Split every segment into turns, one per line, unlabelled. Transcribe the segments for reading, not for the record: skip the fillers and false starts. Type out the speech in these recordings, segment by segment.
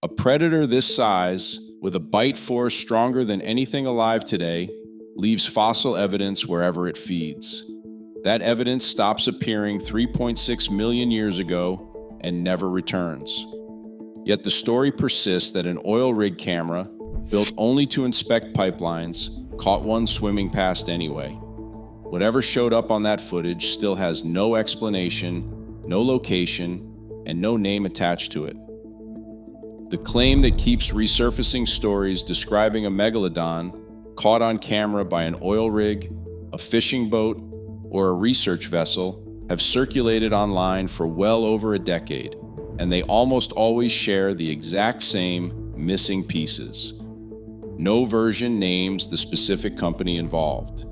A predator this size, with a bite force stronger than anything alive today, leaves fossil evidence wherever it feeds. That evidence stops appearing 3.6 million years ago and never returns. Yet the story persists that an oil rig camera, built only to inspect pipelines, caught one swimming past anyway. Whatever showed up on that footage still has no explanation, no location, and no name attached to it. The claim that keeps resurfacing stories describing a megalodon caught on camera by an oil rig, a fishing boat, or a research vessel have circulated online for well over a decade, and they almost always share the exact same missing pieces. No version names the specific company involved.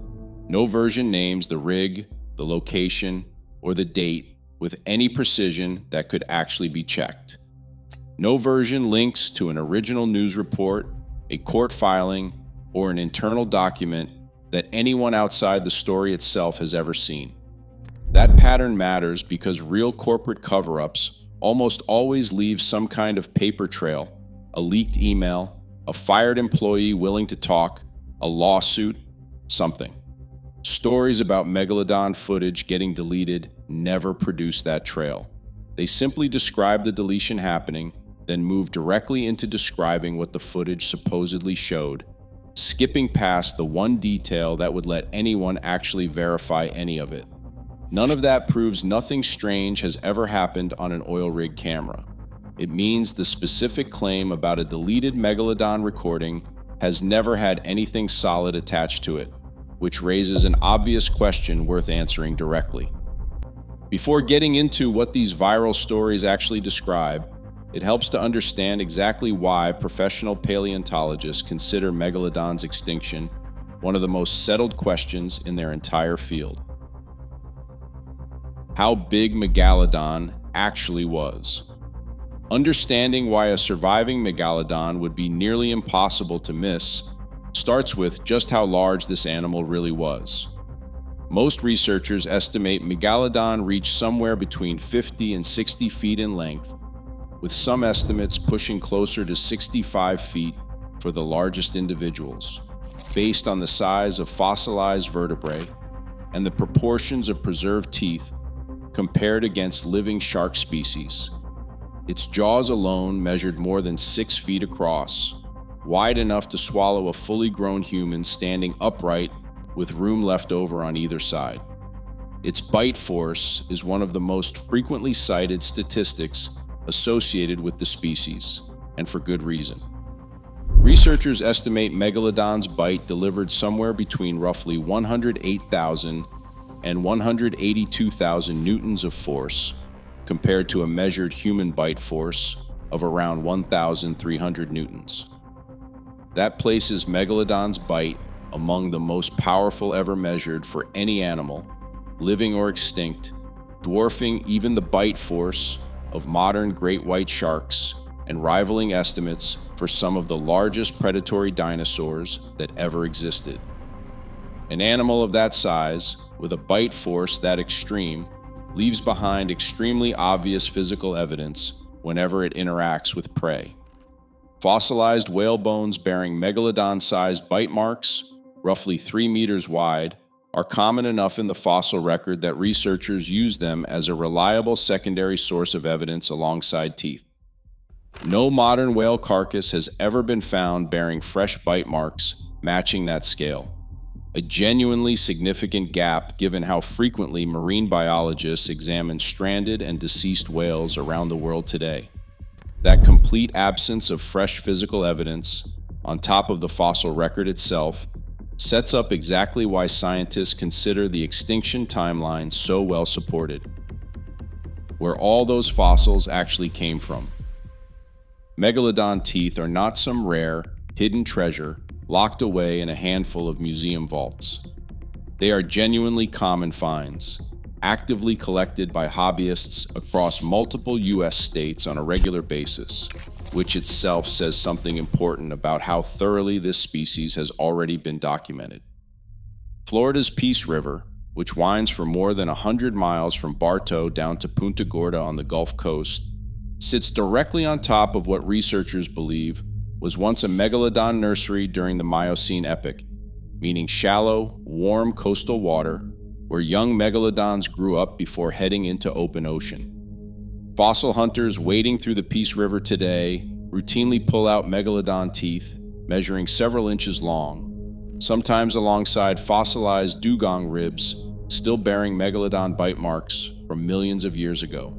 No version names the rig, the location, or the date with any precision that could actually be checked. No version links to an original news report, a court filing, or an internal document that anyone outside the story itself has ever seen. That pattern matters because real corporate cover-ups almost always leave some kind of paper trail, a leaked email, a fired employee willing to talk, a lawsuit, something. Stories about Megalodon footage getting deleted never produce that trail. They simply describe the deletion happening, then move directly into describing what the footage supposedly showed, skipping past the one detail that would let anyone actually verify any of it. None of that proves nothing strange has ever happened on an oil rig camera. It means the specific claim about a deleted Megalodon recording has never had anything solid attached to it, which raises an obvious question worth answering directly. Before getting into what these viral stories actually describe, it helps to understand exactly why professional paleontologists consider Megalodon's extinction one of the most settled questions in their entire field. How big Megalodon actually was. Understanding why a surviving Megalodon would be nearly impossible to miss starts with just how large this animal really was. Most researchers estimate Megalodon reached somewhere between 50 and 60 feet in length, with some estimates pushing closer to 65 feet for the largest individuals, based on the size of fossilized vertebrae and the proportions of preserved teeth compared against living shark species. Its jaws alone measured more than 6 feet across, wide enough to swallow a fully grown human standing upright with room left over on either side. Its bite force is one of the most frequently cited statistics associated with the species, and for good reason. Researchers estimate Megalodon's bite delivered somewhere between roughly 108,000 and 182,000 newtons of force, compared to a measured human bite force of around 1,300 newtons. That places Megalodon's bite among the most powerful ever measured for any animal, living or extinct, dwarfing even the bite force of modern great white sharks and rivaling estimates for some of the largest predatory dinosaurs that ever existed. An animal of that size, with a bite force that extreme, leaves behind extremely obvious physical evidence whenever it interacts with prey. Fossilized whale bones bearing megalodon-sized bite marks, roughly 3 meters wide, are common enough in the fossil record that researchers use them as a reliable secondary source of evidence alongside teeth. No modern whale carcass has ever been found bearing fresh bite marks matching that scale. A genuinely significant gap given how frequently marine biologists examine stranded and deceased whales around the world today. That complete absence of fresh physical evidence, on top of the fossil record itself, sets up exactly why scientists consider the extinction timeline so well supported. Where all those fossils actually came from. Megalodon teeth are not some rare, hidden treasure locked away in a handful of museum vaults. They are genuinely common finds, actively collected by hobbyists across multiple U.S. states on a regular basis, which itself says something important about how thoroughly this species has already been documented. Florida's Peace River, which winds for more than 100 miles from Bartow down to Punta Gorda on the Gulf Coast, sits directly on top of what researchers believe was once a megalodon nursery during the Miocene epoch, meaning shallow, warm coastal water where young megalodons grew up before heading into open ocean. Fossil hunters wading through the Peace River today routinely pull out megalodon teeth measuring several inches long, sometimes alongside fossilized dugong ribs still bearing megalodon bite marks from millions of years ago.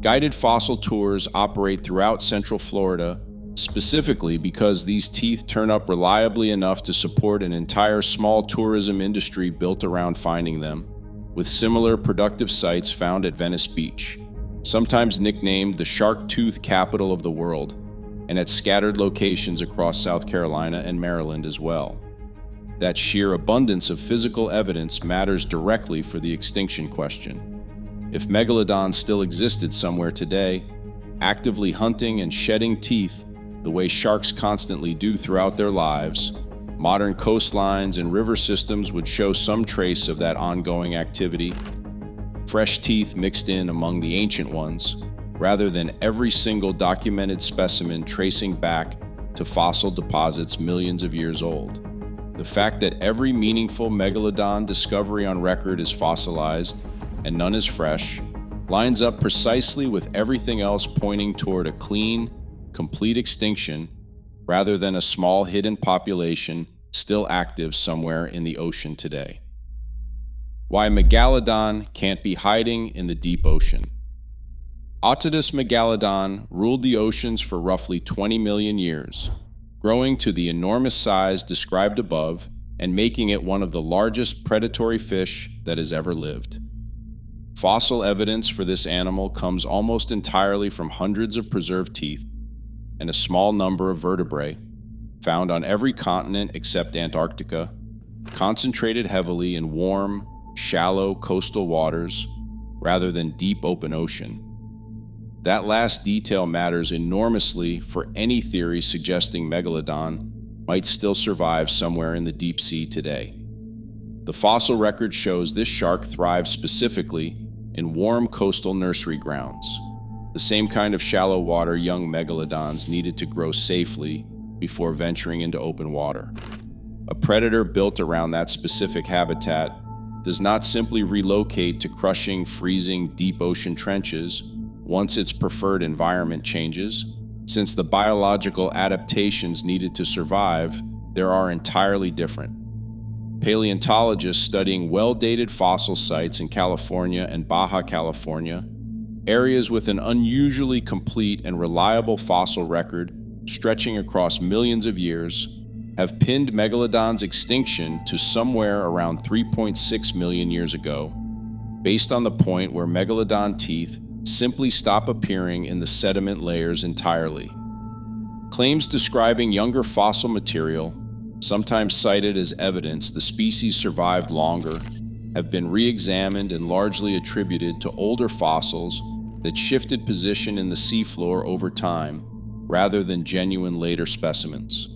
Guided fossil tours operate throughout Central Florida, specifically because these teeth turn up reliably enough to support an entire small tourism industry built around finding them, with similar productive sites found at Venice Beach, sometimes nicknamed the shark tooth capital of the world, and at scattered locations across South Carolina and Maryland as well. That sheer abundance of physical evidence matters directly for the extinction question. If megalodons still existed somewhere today, actively hunting and shedding teeth the way sharks constantly do throughout their lives, modern coastlines and river systems would show some trace of that ongoing activity, fresh teeth mixed in among the ancient ones, rather than every single documented specimen tracing back to fossil deposits millions of years old. The fact that every meaningful megalodon discovery on record is fossilized and none is fresh lines up precisely with everything else pointing toward a clean, complete extinction rather than a small hidden population still active somewhere in the ocean today. Why Megalodon can't be hiding in the deep ocean. Otodus megalodon ruled the oceans for roughly 20 million years, growing to the enormous size described above and making it one of the largest predatory fish that has ever lived. Fossil evidence for this animal comes almost entirely from hundreds of preserved teeth and a small number of vertebrae, found on every continent except Antarctica, concentrated heavily in warm, shallow coastal waters rather than deep open ocean. That last detail matters enormously for any theory suggesting Megalodon might still survive somewhere in the deep sea today. The fossil record shows this shark thrives specifically in warm coastal nursery grounds, the same kind of shallow water young megalodons needed to grow safely before venturing into open water. A predator built around that specific habitat does not simply relocate to crushing, freezing deep ocean trenches once its preferred environment changes, since the biological adaptations needed to survive there are entirely different. Paleontologists studying well-dated fossil sites in California and Baja California, areas with an unusually complete and reliable fossil record stretching across millions of years, have pinned Megalodon's extinction to somewhere around 3.6 million years ago, based on the point where Megalodon teeth simply stop appearing in the sediment layers entirely. Claims describing younger fossil material, sometimes cited as evidence the species survived longer, have been re-examined and largely attributed to older fossils that shifted position in the seafloor over time, rather than genuine later specimens.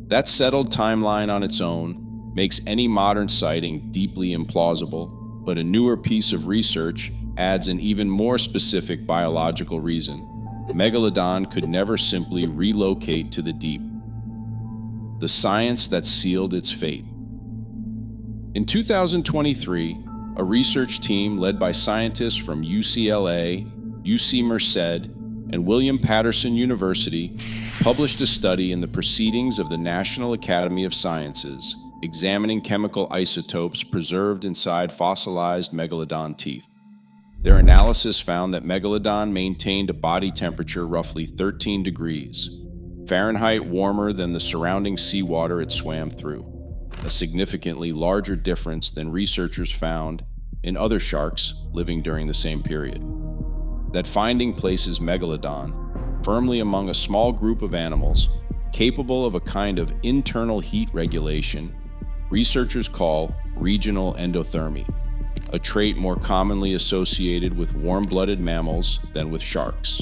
That settled timeline on its own makes any modern sighting deeply implausible, but a newer piece of research adds an even more specific biological reason. Megalodon could never simply relocate to the deep. The science that sealed its fate. In 2023, a research team led by scientists from UCLA, UC Merced, and William Patterson University published a study in the Proceedings of the National Academy of Sciences examining chemical isotopes preserved inside fossilized megalodon teeth. Their analysis found that Megalodon maintained a body temperature roughly 13 degrees Fahrenheit warmer than the surrounding seawater it swam through, a significantly larger difference than researchers found in other sharks living during the same period. That finding places Megalodon firmly among a small group of animals capable of a kind of internal heat regulation researchers call regional endothermy, a trait more commonly associated with warm-blooded mammals than with sharks.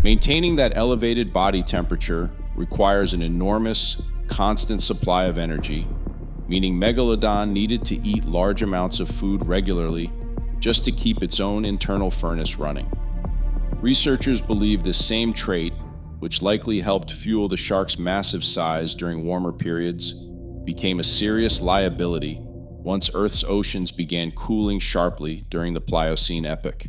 Maintaining that elevated body temperature requires an enormous, constant supply of energy, meaning Megalodon needed to eat large amounts of food regularly just to keep its own internal furnace running. Researchers believe this same trait, which likely helped fuel the shark's massive size during warmer periods, became a serious liability once Earth's oceans began cooling sharply during the Pliocene epoch.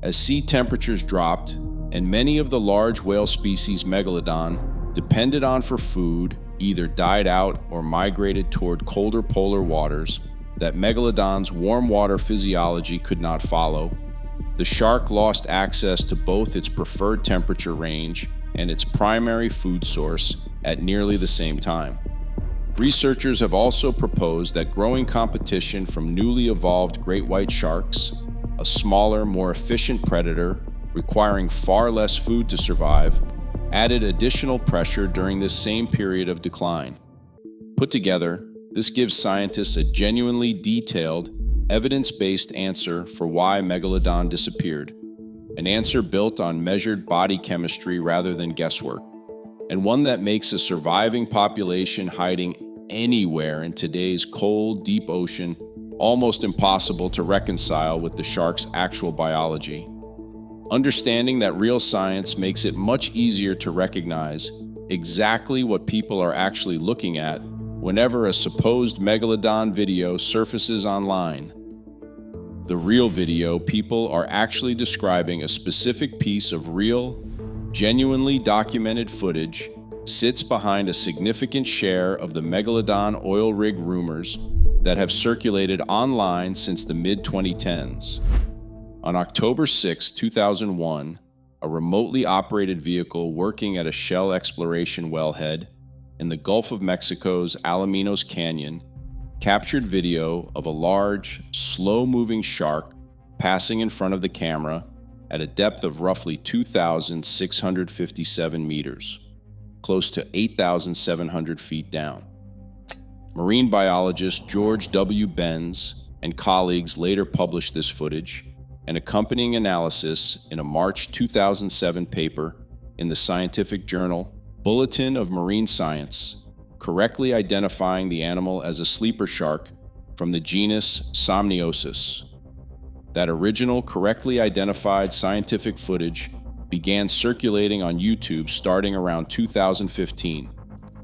As sea temperatures dropped, and many of the large whale species Megalodon depended on for food either died out or migrated toward colder polar waters that Megalodon's warm water physiology could not follow, the shark lost access to both its preferred temperature range and its primary food source at nearly the same time. Researchers have also proposed that growing competition from newly evolved great white sharks, a smaller, more efficient predator requiring far less food to survive, added additional pressure during this same period of decline. Put together, this gives scientists a genuinely detailed, evidence-based answer for why Megalodon disappeared, an answer built on measured body chemistry rather than guesswork, and one that makes a surviving population hiding anywhere in today's cold, deep ocean almost impossible to reconcile with the shark's actual biology. Understanding that real science makes it much easier to recognize exactly what people are actually looking at whenever a supposed Megalodon video surfaces online. The real video people are actually describing a specific piece of real, genuinely documented footage sits behind a significant share of the Megalodon oil rig rumors that have circulated online since the mid-2010s. On October 6, 2001, a remotely operated vehicle working at a shell exploration wellhead in the Gulf of Mexico's Alaminos Canyon captured video of a large, slow-moving shark passing in front of the camera at a depth of roughly 2,657 meters, close to 8,700 feet down. Marine biologist George W. Benz and colleagues later published this footage and accompanying analysis in a March 2007 paper in the scientific journal Bulletin of Marine Science, correctly identifying the animal as a sleeper shark from the genus Somniosus. That original correctly identified scientific footage began circulating on YouTube starting around 2015,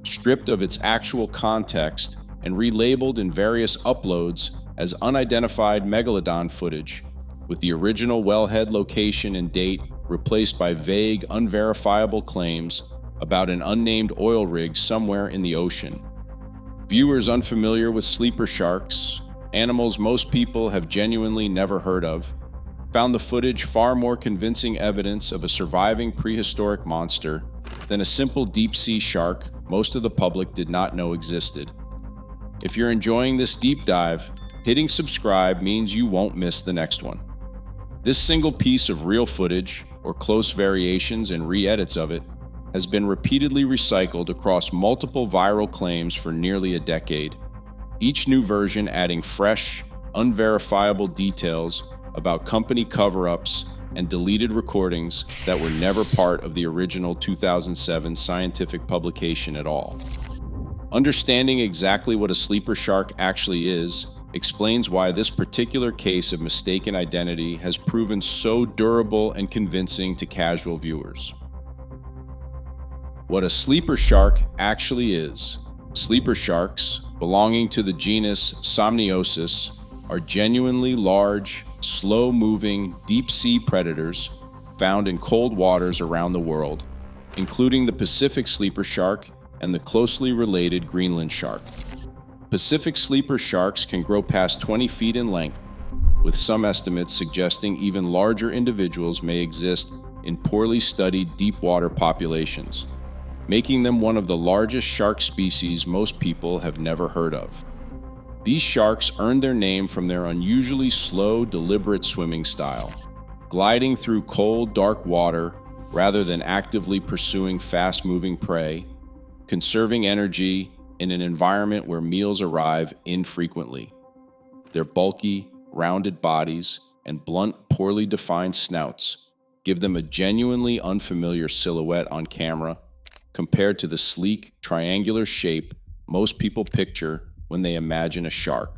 stripped of its actual context and relabeled in various uploads as unidentified Megalodon footage, with the original wellhead location and date replaced by vague, unverifiable claims about an unnamed oil rig somewhere in the ocean. Viewers unfamiliar with sleeper sharks, animals most people have genuinely never heard of, found the footage far more convincing evidence of a surviving prehistoric monster than a simple deep-sea shark most of the public did not know existed. If you're enjoying this deep dive, hitting subscribe means you won't miss the next one. This single piece of real footage, or close variations and re-edits of it, has been repeatedly recycled across multiple viral claims for nearly a decade, each new version adding fresh, unverifiable details about company cover-ups and deleted recordings that were never part of the original 2007 scientific publication at all. Understanding exactly what a sleeper shark actually is explains why this particular case of mistaken identity has proven so durable and convincing to casual viewers. What a sleeper shark actually is. Sleeper sharks, belonging to the genus Somniosus, are genuinely large, slow-moving, deep-sea predators found in cold waters around the world, including the Pacific sleeper shark and the closely related Greenland shark. Pacific sleeper sharks can grow past 20 feet in length, with some estimates suggesting even larger individuals may exist in poorly studied deep-water populations, making them one of the largest shark species most people have never heard of. These sharks earned their name from their unusually slow, deliberate swimming style, gliding through cold, dark water rather than actively pursuing fast-moving prey, conserving energy in an environment where meals arrive infrequently. Their bulky, rounded bodies and blunt, poorly defined snouts give them a genuinely unfamiliar silhouette on camera compared to the sleek, triangular shape most people picture when they imagine a shark,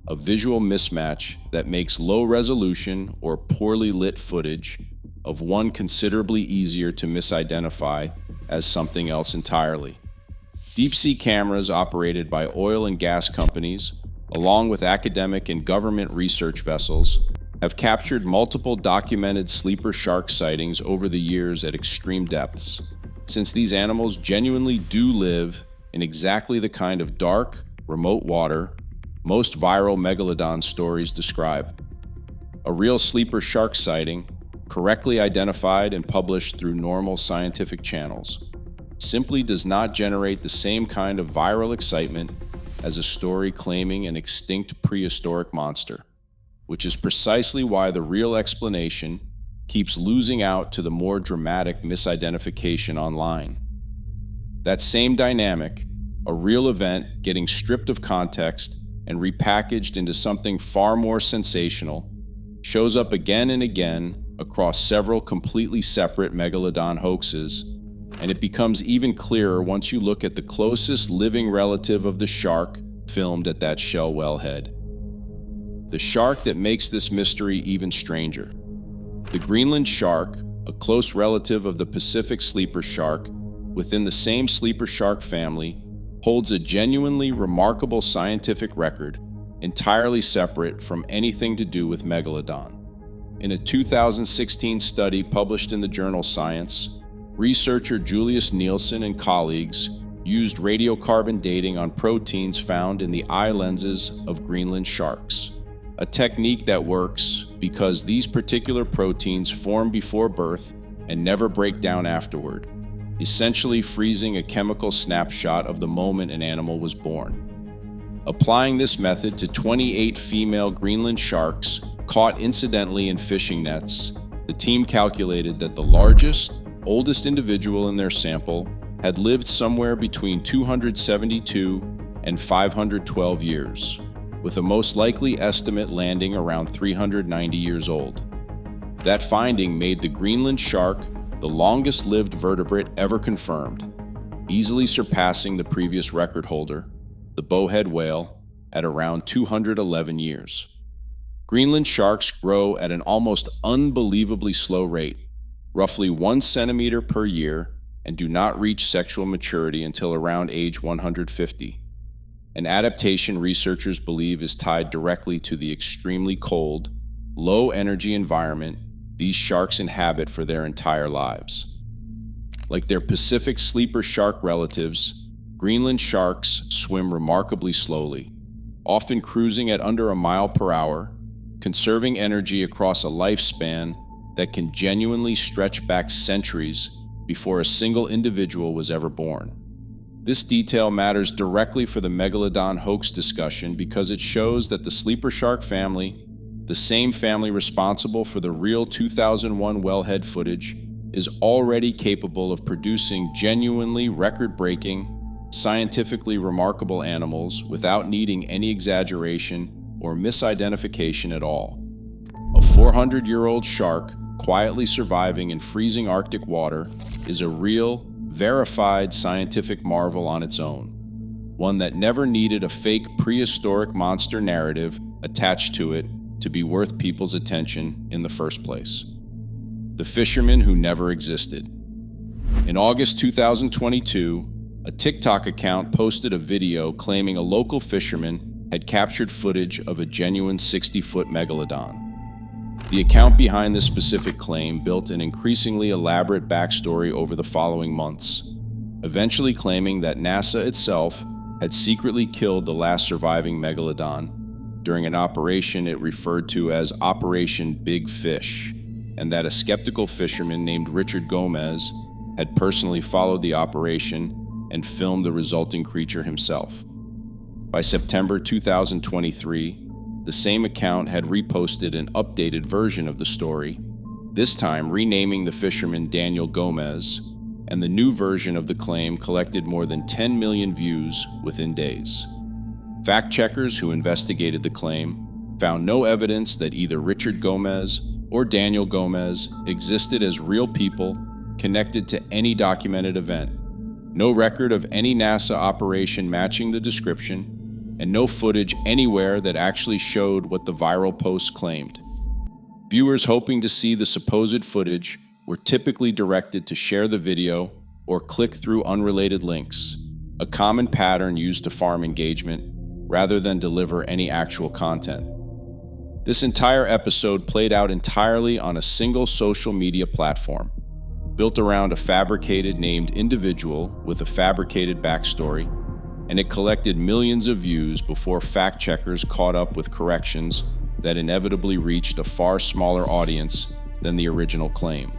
a visual mismatch that makes low-resolution or poorly lit footage of one considerably easier to misidentify as something else entirely. Deep-sea cameras operated by oil and gas companies, along with academic and government research vessels, have captured multiple documented sleeper shark sightings over the years at extreme depths, since these animals genuinely do live in exactly the kind of dark, remote water most viral Megalodon stories describe. A real sleeper shark sighting, correctly identified and published through normal scientific channels, simply does not generate the same kind of viral excitement as a story claiming an extinct prehistoric monster, which is precisely why the real explanation keeps losing out to the more dramatic misidentification online. That same dynamic, a real event getting stripped of context and repackaged into something far more sensational, shows up again and again across several completely separate Megalodon hoaxes, and it becomes even clearer once you look at the closest living relative of the shark filmed at that shell wellhead. The shark that makes this mystery even stranger. The Greenland shark, a close relative of the Pacific sleeper shark, within the same sleeper shark family, holds a genuinely remarkable scientific record, entirely separate from anything to do with Megalodon. In a 2016 study published in the journal Science, researcher Julius Nielsen and colleagues used radiocarbon dating on proteins found in the eye lenses of Greenland sharks, a technique that works because these particular proteins form before birth and never break down afterward, essentially freezing a chemical snapshot of the moment an animal was born. Applying this method to 28 female Greenland sharks caught incidentally in fishing nets, the team calculated that the largest, oldest individual in their sample had lived somewhere between 272 and 512 years, with a most likely estimate landing around 390 years old. That finding made the Greenland shark the longest-lived vertebrate ever confirmed, easily surpassing the previous record holder, the bowhead whale, at around 211 years. Greenland sharks grow at an almost unbelievably slow rate, roughly 1 centimeter per year, and do not reach sexual maturity until around age 150. An adaptation researchers believe is tied directly to the extremely cold, low-energy environment these sharks inhabit for their entire lives. Like their Pacific sleeper shark relatives, Greenland sharks swim remarkably slowly, often cruising at under a mile per hour, conserving energy across a lifespan that can genuinely stretch back centuries before a single individual was ever born. This detail matters directly for the Megalodon hoax discussion because it shows that the sleeper shark family, the same family responsible for the real 2001 wellhead footage, is already capable of producing genuinely record-breaking, scientifically remarkable animals without needing any exaggeration or misidentification at all. A 400-year-old shark quietly surviving in freezing Arctic water is a real, verified scientific marvel on its own, one that never needed a fake prehistoric monster narrative attached to it to be worth people's attention in the first place. The fisherman who never existed. In August 2022, a TikTok account posted a video claiming a local fisherman had captured footage of a genuine 60-foot megalodon. The account behind this specific claim built an increasingly elaborate backstory over the following months, eventually claiming that NASA itself had secretly killed the last surviving megalodon during an operation it referred to as Operation Big Fish, and that a skeptical fisherman named Richard Gomez had personally followed the operation and filmed the resulting creature himself. By September 2023, the same account had reposted an updated version of the story, this time renaming the fisherman Daniel Gomez, and the new version of the claim collected more than 10 million views within days. Fact-checkers who investigated the claim found no evidence that either Richard Gomez or Daniel Gomez existed as real people connected to any documented event, no record of any NASA operation matching the description, and no footage anywhere that actually showed what the viral post claimed. Viewers hoping to see the supposed footage were typically directed to share the video or click through unrelated links, a common pattern used to farm engagement rather than deliver any actual content. This entire episode played out entirely on a single social media platform, built around a fabricated named individual with a fabricated backstory, and it collected millions of views before fact-checkers caught up with corrections that inevitably reached a far smaller audience than the original claim.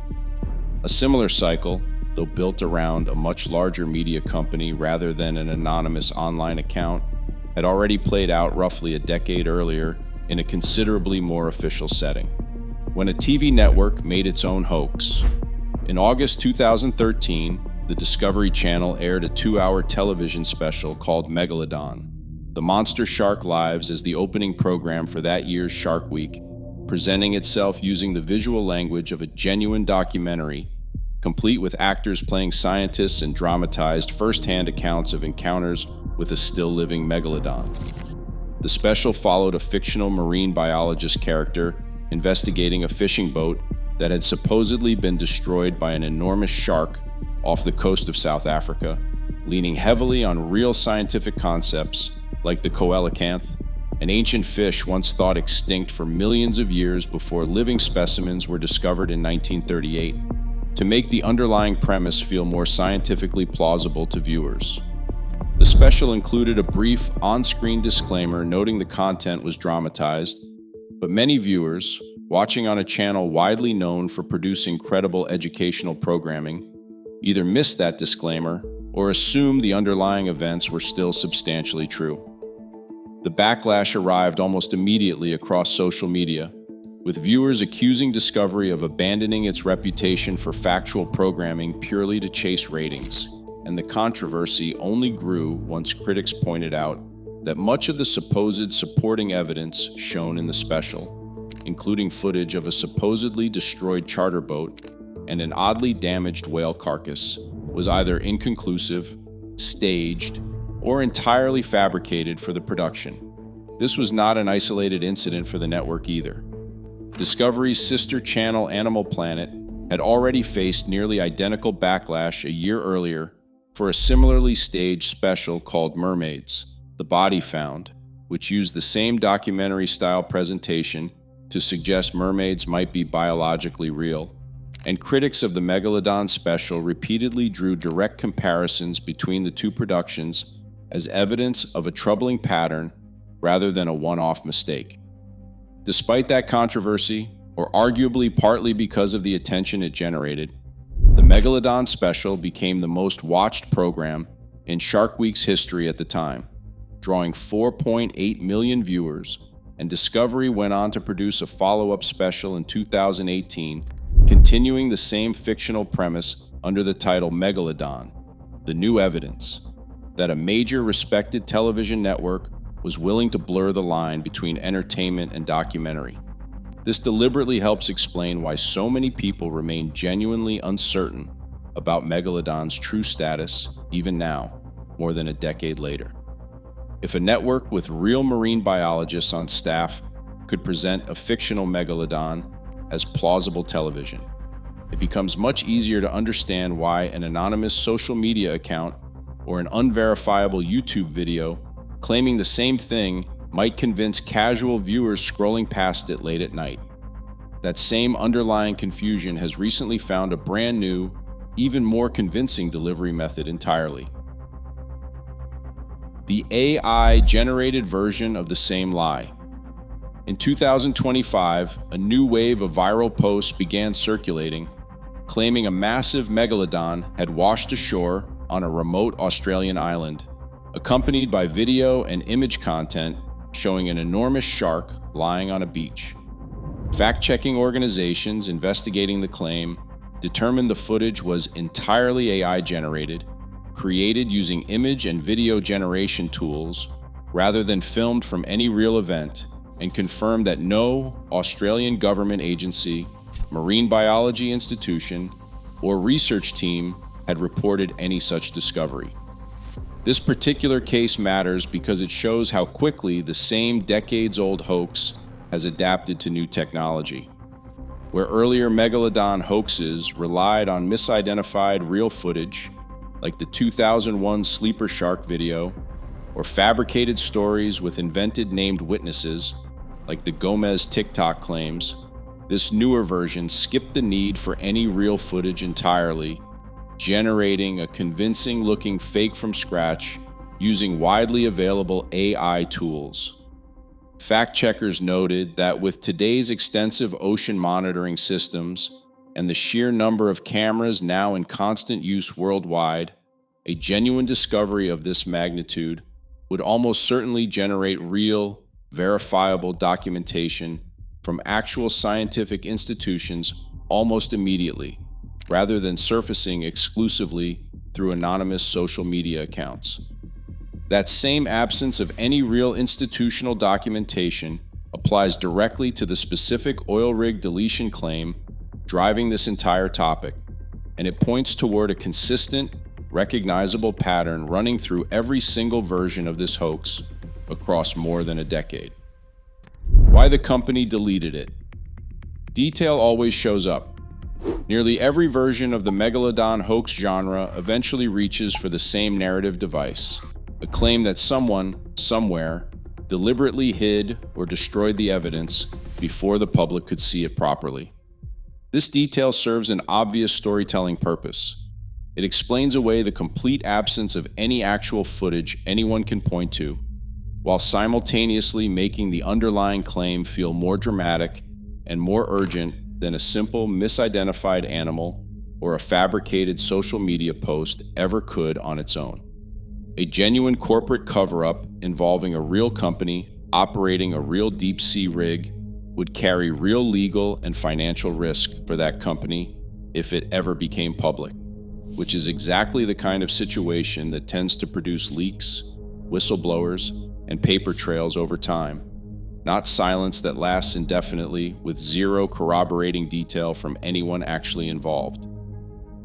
A similar cycle, though built around a much larger media company rather than an anonymous online account, had already played out roughly a decade earlier in a considerably more official setting, when a TV network made its own hoax. In August 2013, the Discovery Channel aired a 2-hour television special called Megalodon. The monster shark lives as the opening program for that year's Shark Week, presenting itself using the visual language of a genuine documentary, complete with actors playing scientists and dramatized first-hand accounts of encounters with a still-living megalodon. The special followed a fictional marine biologist character investigating a fishing boat that had supposedly been destroyed by an enormous shark off the coast of South Africa, leaning heavily on real scientific concepts like the coelacanth, an ancient fish once thought extinct for millions of years before living specimens were discovered in 1938, to make the underlying premise feel more scientifically plausible to viewers. The special included a brief on-screen disclaimer noting the content was dramatized, but many viewers, watching on a channel widely known for producing credible educational programming, either missed that disclaimer or assumed the underlying events were still substantially true. The backlash arrived almost immediately across social media, with viewers accusing Discovery of abandoning its reputation for factual programming purely to chase ratings, and the controversy only grew once critics pointed out that much of the supposed supporting evidence shown in the special, including footage of a supposedly destroyed charter boat and an oddly damaged whale carcass, was either inconclusive, staged, or entirely fabricated for the production. This was not an isolated incident for the network either. Discovery's sister channel Animal Planet had already faced nearly identical backlash a year earlier for a similarly staged special called Mermaids, The Body Found, which used the same documentary-style presentation to suggest mermaids might be biologically real, and critics of the Megalodon special repeatedly drew direct comparisons between the two productions as evidence of a troubling pattern rather than a one-off mistake. Despite that controversy, or arguably partly because of the attention it generated, the Megalodon special became the most watched program in Shark Week's history at the time, drawing 4.8 million viewers, and Discovery went on to produce a follow-up special in 2018, continuing the same fictional premise under the title Megalodon, The New Evidence, that a major respected television network was willing to blur the line between entertainment and documentary. This deliberately helps explain why so many people remain genuinely uncertain about Megalodon's true status, even now, more than a decade later. If a network with real marine biologists on staff could present a fictional Megalodon as plausible television, it becomes much easier to understand why an anonymous social media account or an unverifiable YouTube video claiming the same thing might convince casual viewers scrolling past it late at night. That same underlying confusion has recently found a brand new, even more convincing delivery method entirely. The AI-generated version of the same lie. In 2025, a new wave of viral posts began circulating, claiming a massive megalodon had washed ashore on a remote Australian island, accompanied by video and image content showing an enormous shark lying on a beach. Fact-checking organizations investigating the claim determined the footage was entirely AI-generated, created using image and video generation tools rather than filmed from any real event, and confirmed that no Australian government agency, marine biology institution, or research team had reported any such discovery. This particular case matters because it shows how quickly the same decades-old hoax has adapted to new technology. Where earlier Megalodon hoaxes relied on misidentified real footage, like the 2001 sleeper shark video, or fabricated stories with invented named witnesses, like the Gomez TikTok claims, this newer version skipped the need for any real footage entirely, generating a convincing-looking fake from scratch using widely available AI tools. Fact-checkers noted that with today's extensive ocean monitoring systems and the sheer number of cameras now in constant use worldwide, a genuine discovery of this magnitude would almost certainly generate real, verifiable documentation from actual scientific institutions almost immediately, rather than surfacing exclusively through anonymous social media accounts. That same absence of any real institutional documentation applies directly to the specific oil rig deletion claim driving this entire topic, and it points toward a consistent, recognizable pattern running through every single version of this hoax across more than a decade. Why the company deleted it. Detail always shows up. Nearly every version of the Megalodon hoax genre eventually reaches for the same narrative device, a claim that someone, somewhere, deliberately hid or destroyed the evidence before the public could see it properly. This detail serves an obvious storytelling purpose. It explains away the complete absence of any actual footage anyone can point to, while simultaneously making the underlying claim feel more dramatic and more urgent than a simple misidentified animal or a fabricated social media post ever could on its own. A genuine corporate cover-up involving a real company operating a real deep-sea rig would carry real legal and financial risk for that company if it ever became public, which is exactly the kind of situation that tends to produce leaks, whistleblowers, and paper trails over time, not silence that lasts indefinitely with zero corroborating detail from anyone actually involved.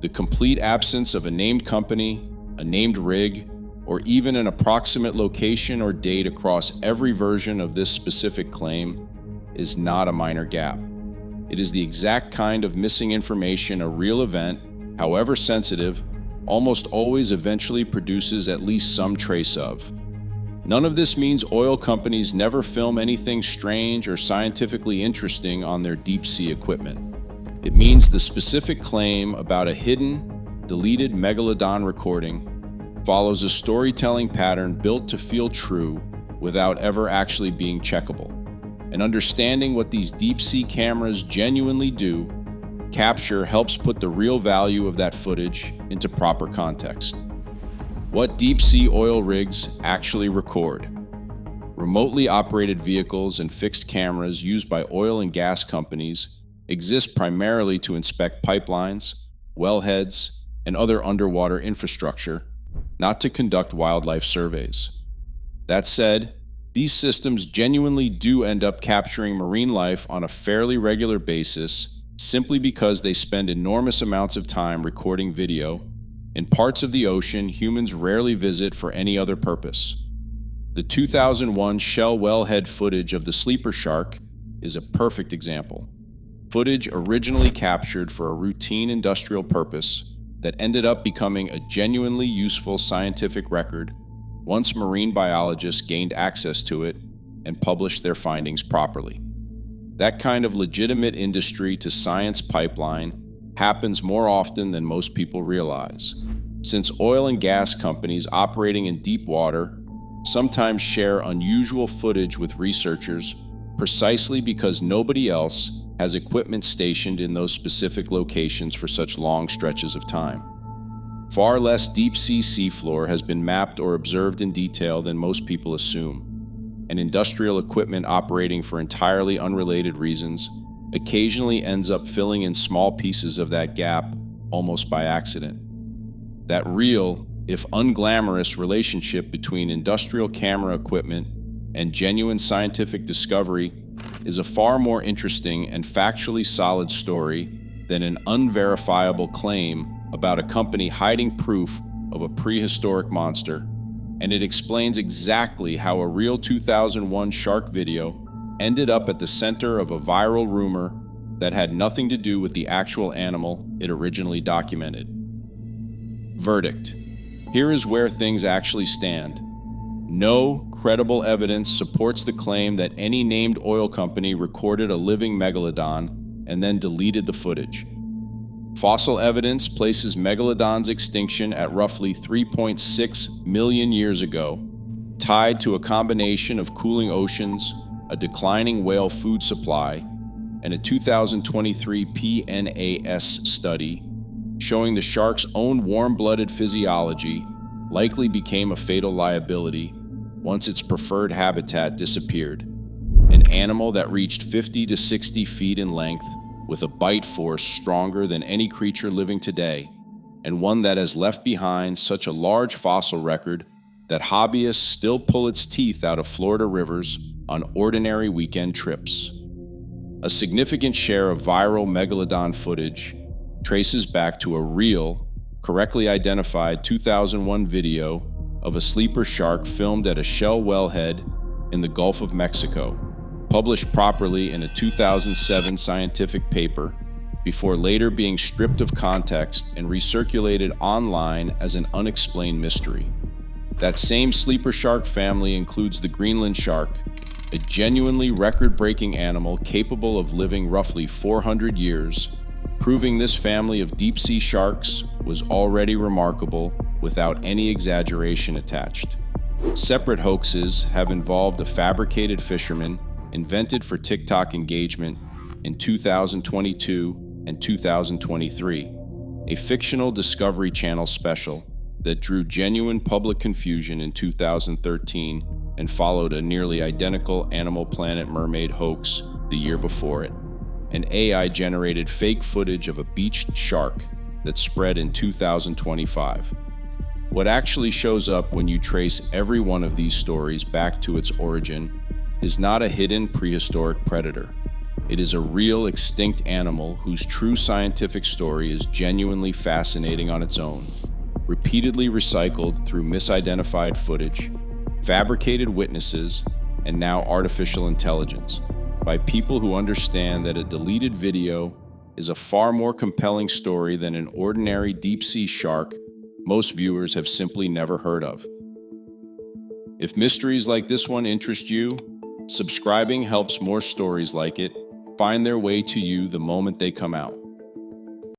The complete absence of a named company, a named rig, or even an approximate location or date across every version of this specific claim is not a minor gap. It is the exact kind of missing information a real event, however sensitive, almost always eventually produces at least some trace of. None of this means oil companies never film anything strange or scientifically interesting on their deep-sea equipment. It means the specific claim about a hidden, deleted Megalodon recording follows a storytelling pattern built to feel true without ever actually being checkable. And understanding what these deep-sea cameras genuinely do, capture helps put the real value of that footage into proper context. What deep-sea oil rigs actually record. Remotely operated vehicles and fixed cameras used by oil and gas companies exist primarily to inspect pipelines, wellheads, and other underwater infrastructure, not to conduct wildlife surveys. That said, these systems genuinely do end up capturing marine life on a fairly regular basis simply because they spend enormous amounts of time recording video in parts of the ocean humans rarely visit for any other purpose. The 2001 Shell wellhead footage of the sleeper shark is a perfect example. Footage originally captured for a routine industrial purpose that ended up becoming a genuinely useful scientific record once marine biologists gained access to it and published their findings properly. That kind of legitimate industry to science pipeline happens more often than most people realize, since oil and gas companies operating in deep water sometimes share unusual footage with researchers precisely because nobody else has equipment stationed in those specific locations for such long stretches of time. Far less deep-sea seafloor has been mapped or observed in detail than most people assume, and industrial equipment operating for entirely unrelated reasons occasionally ends up filling in small pieces of that gap almost by accident. That real, if unglamorous, relationship between industrial camera equipment and genuine scientific discovery is a far more interesting and factually solid story than an unverifiable claim about a company hiding proof of a prehistoric monster, and it explains exactly how a real 2001 shark video ended up at the center of a viral rumor that had nothing to do with the actual animal it originally documented. Verdict. Here is where things actually stand. No credible evidence supports the claim that any named oil company recorded a living megalodon and then deleted the footage. Fossil evidence places Megalodon's extinction at roughly 3.6 million years ago, tied to a combination of cooling oceans, a declining whale food supply, and a 2023 PNAS study showing the shark's own warm-blooded physiology likely became a fatal liability once its preferred habitat disappeared. An animal that reached 50 to 60 feet in length with a bite force stronger than any creature living today, and one that has left behind such a large fossil record that hobbyists still pull its teeth out of Florida rivers on ordinary weekend trips. A significant share of viral megalodon footage traces back to a real, correctly identified 2001 video of a sleeper shark filmed at a shell wellhead in the Gulf of Mexico, published properly in a 2007 scientific paper, before later being stripped of context and recirculated online as an unexplained mystery. That same sleeper shark family includes the Greenland shark, a genuinely record-breaking animal capable of living roughly 400 years, proving this family of deep-sea sharks was already remarkable without any exaggeration attached. Separate hoaxes have involved a fabricated fisherman invented for TikTok engagement in 2022 and 2023, a fictional Discovery Channel special that drew genuine public confusion in 2013 and followed a nearly identical Animal Planet mermaid hoax the year before it, an AI-generated fake footage of a beached shark that spread in 2025. What actually shows up when you trace every one of these stories back to its origin is not a hidden prehistoric predator. It is a real extinct animal whose true scientific story is genuinely fascinating on its own, repeatedly recycled through misidentified footage, fabricated witnesses, and now artificial intelligence, by people who understand that a deleted video is a far more compelling story than an ordinary deep-sea shark most viewers have simply never heard of. If mysteries like this one interest you, subscribing helps more stories like it find their way to you the moment they come out.